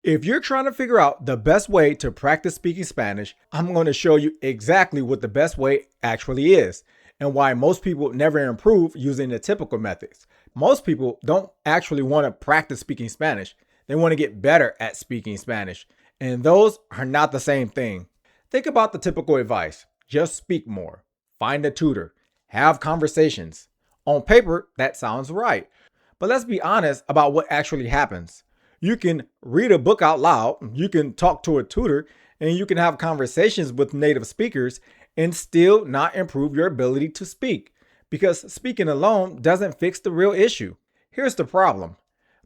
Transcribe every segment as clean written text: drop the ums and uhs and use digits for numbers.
If you're trying to figure out the best way to practice speaking Spanish, I'm going to show you exactly what the best way actually is and why most people never improve using the typical methods. Most people don't actually want to practice speaking Spanish. They want to get better at speaking Spanish, and those are not the same thing. Think about the typical advice. Just speak more. Find a tutor. Have conversations. On paper, that sounds right. But let's be honest about what actually happens. You can read a book out loud, you can talk to a tutor, and you can have conversations with native speakers and still not improve your ability to speak, because speaking alone doesn't fix the real issue. Here's the problem.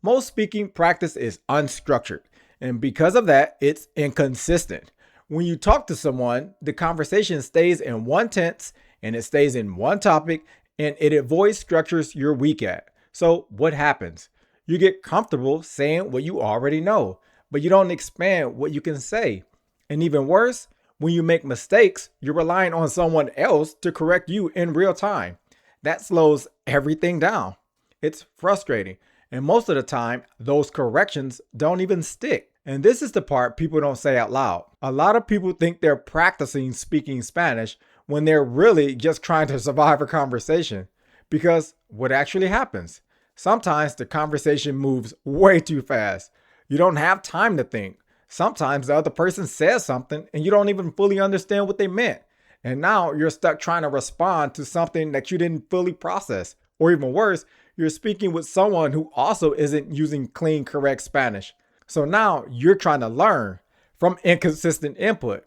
Most speaking practice is unstructured, and because of that, it's inconsistent. When you talk to someone, the conversation stays in one tense and it stays in one topic, and it avoids structures you're weak at. So what happens? You get comfortable saying what you already know, but you don't expand what you can say. And even worse, when you make mistakes, you're relying on someone else to correct you in real time. That slows everything down. It's frustrating. And most of the time, those corrections don't even stick. And this is the part people don't say out loud. A lot of people think they're practicing speaking Spanish when they're really just trying to survive a conversation. Because what actually happens? Sometimes the conversation moves way too fast. You don't have time to think. Sometimes the other person says something and you don't even fully understand what they meant. And now you're stuck trying to respond to something that you didn't fully process. Or even worse, you're speaking with someone who also isn't using clean, correct Spanish. So now you're trying to learn from inconsistent input.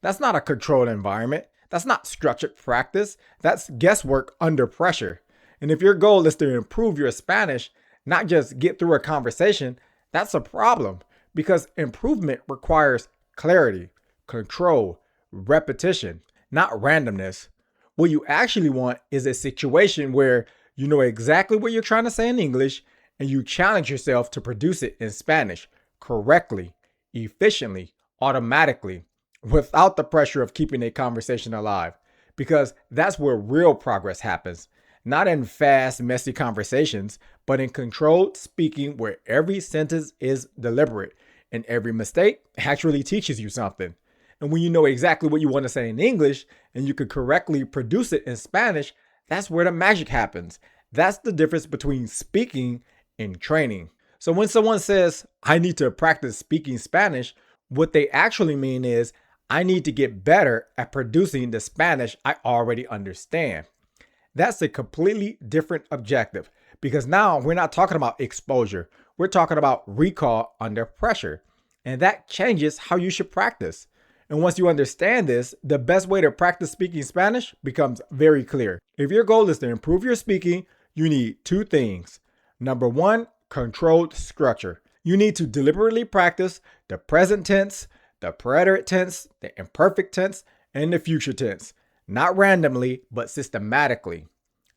That's not a controlled environment. That's not structured practice. That's guesswork under pressure. And if your goal is to improve your Spanish, not just get through a conversation, that's a problem, because improvement requires clarity, control, repetition, not randomness. What you actually want is a situation where you know exactly what you're trying to say in English and you challenge yourself to produce it in Spanish correctly, efficiently, automatically, without the pressure of keeping a conversation alive, because that's where real progress happens. Not in fast, messy conversations, but in controlled speaking where every sentence is deliberate and every mistake actually teaches you something. And when you know exactly what you want to say in English and you can correctly produce it in Spanish, that's where the magic happens. That's the difference between speaking and training. So when someone says, I need to practice speaking Spanish, what they actually mean is, I need to get better at producing the Spanish I already understand. That's a completely different objective, because now we're not talking about exposure. We're talking about recall under pressure. And that changes how you should practice. And once you understand this, the best way to practice speaking Spanish becomes very clear. If your goal is to improve your speaking, you need two things. Number one, controlled structure. You need to deliberately practice the present tense, the preterite tense, the imperfect tense, and the future tense. Not randomly, but systematically.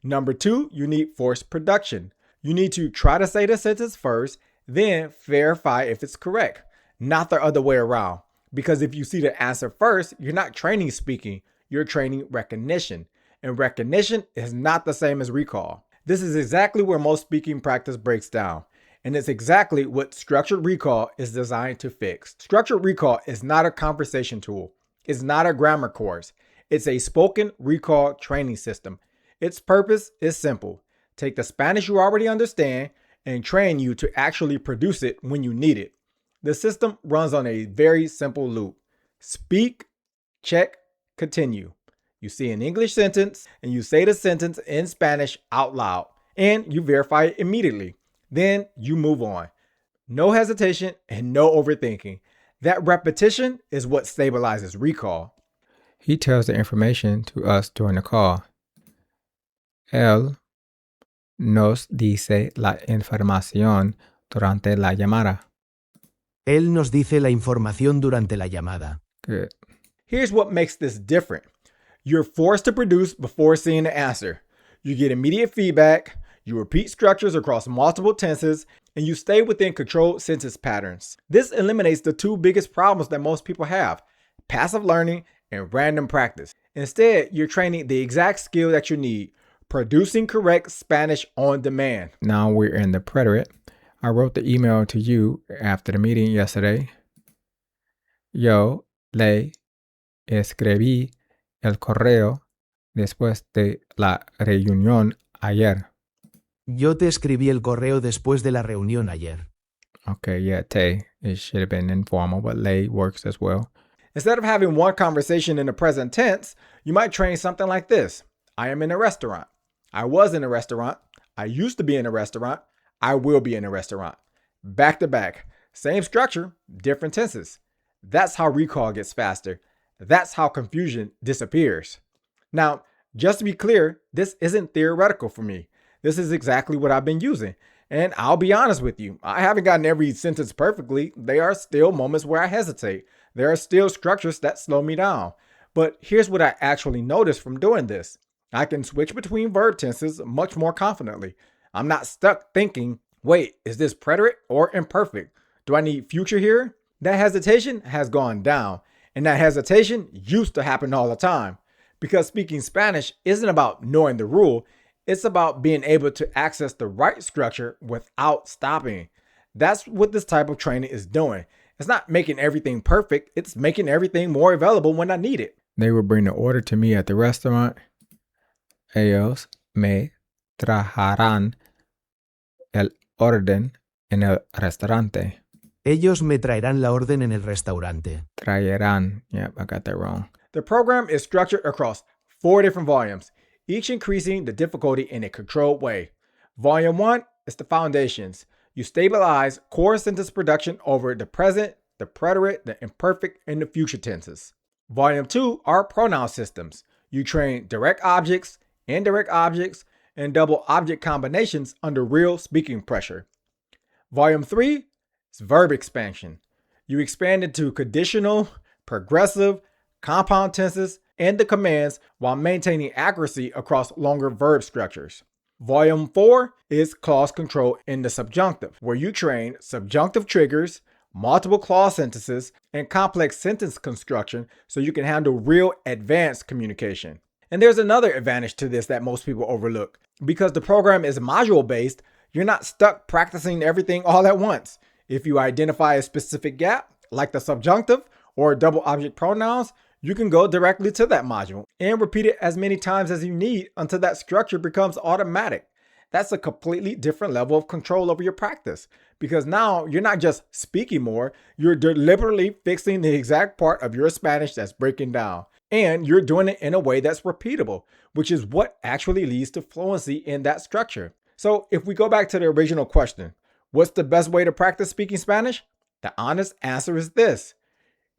Number two, you need forced production. You need to try to say the sentence first, then verify if it's correct, not the other way around. Because if you see the answer first, you're not training speaking, you're training recognition. And recognition is not the same as recall. This is exactly where most speaking practice breaks down. And it's exactly what structured recall is designed to fix. Structured recall is not a conversation tool. It's not a grammar course. It's a spoken recall training system. Its purpose is simple. Take the Spanish you already understand and train you to actually produce it when you need it. The system runs on a very simple loop. Speak, check, continue. You see an English sentence and you say the sentence in Spanish out loud and you verify it immediately. Then you move on. No hesitation and no overthinking. That repetition is what stabilizes recall. He tells the information to us during the call. Él nos dice la información durante la llamada. Él nos dice la información durante la llamada. Good. Here's what makes this different. You're forced to produce before seeing the answer. You get immediate feedback, you repeat structures across multiple tenses, and you stay within controlled sentence patterns. This eliminates the two biggest problems that most people have: passive learning and random practice. Instead, you're training the exact skill that you need: producing correct Spanish on demand. Now we're in the preterite. I wrote the email to you after the meeting yesterday. Yo le escribí el correo después de la reunión ayer. Yo te escribí el correo después de la reunión ayer. Okay, yeah, te. It should have been informal, but le works as well. Instead of having one conversation in the present tense, you might train something like this. I am in a restaurant. I was in a restaurant. I used to be in a restaurant. I will be in a restaurant. Back to back. Same structure, different tenses. That's how recall gets faster. That's how confusion disappears. Now, just to be clear, this isn't theoretical for me. This is exactly what I've been using. And I'll be honest with you, I haven't gotten every sentence perfectly. There are still moments where I hesitate. There are still structures that slow me down. But here's what I actually noticed from doing this. I can switch between verb tenses much more confidently. I'm not stuck thinking, wait, is this preterite or imperfect? Do I need future here? That hesitation has gone down. And that hesitation used to happen all the time. Because speaking Spanish isn't about knowing the rule. It's about being able to access the right structure without stopping. That's what this type of training is doing. It's not making everything perfect. It's making everything more available when I need it. They would bring the order to me at the restaurant. Ellos me traerán el orden en el restaurante. Ellos me traerán la orden en el restaurante. Traerán. Yep, I got that wrong. The program is structured across 4 different volumes, each increasing the difficulty in a controlled way. Volume 1 is the foundations. You stabilize core sentence production over the present, the preterite, the imperfect, and the future tenses. Volume 2 are pronoun systems. You train direct objects, indirect objects, and double object combinations under real speaking pressure. Volume 3 is verb expansion. You expand into conditional, progressive, compound tenses, and the commands while maintaining accuracy across longer verb structures. Volume 4 is clause control in the subjunctive, where you train subjunctive triggers, multiple clause sentences, and complex sentence construction so you can handle real advanced communication. And there's another advantage to this that most people overlook. Because the program is module-based, you're not stuck practicing everything all at once. If you identify a specific gap, like the subjunctive or double object pronouns, you can go directly to that module and repeat it as many times as you need until that structure becomes automatic. That's a completely different level of control over your practice because now you're not just speaking more, you're deliberately fixing the exact part of your Spanish that's breaking down. And you're doing it in a way that's repeatable, which is what actually leads to fluency in that structure. So if we go back to the original question, what's the best way to practice speaking Spanish? The honest answer is this.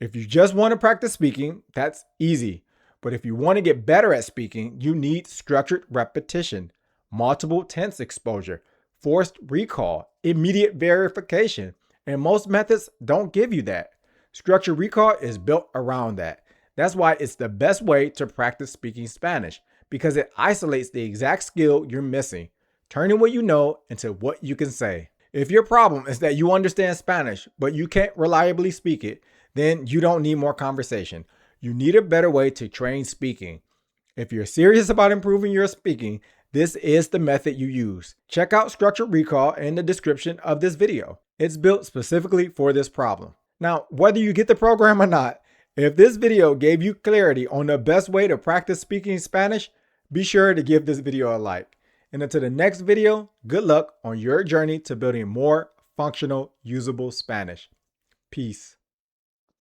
If you just want to practice speaking, that's easy. But if you want to get better at speaking, you need structured repetition, multiple tense exposure, forced recall, immediate verification, and most methods don't give you that. Structured recall is built around that. That's why it's the best way to practice speaking Spanish, because it isolates the exact skill you're missing, turning what you know into what you can say. If your problem is that you understand Spanish, but you can't reliably speak it, then you don't need more conversation. You need a better way to train speaking. If you're serious about improving your speaking, this is the method you use. Check out Structured Recall in the description of this video. It's built specifically for this problem. Now, whether you get the program or not, if this video gave you clarity on the best way to practice speaking Spanish, be sure to give this video a like. And until the next video, good luck on your journey to building more functional, usable Spanish. Peace.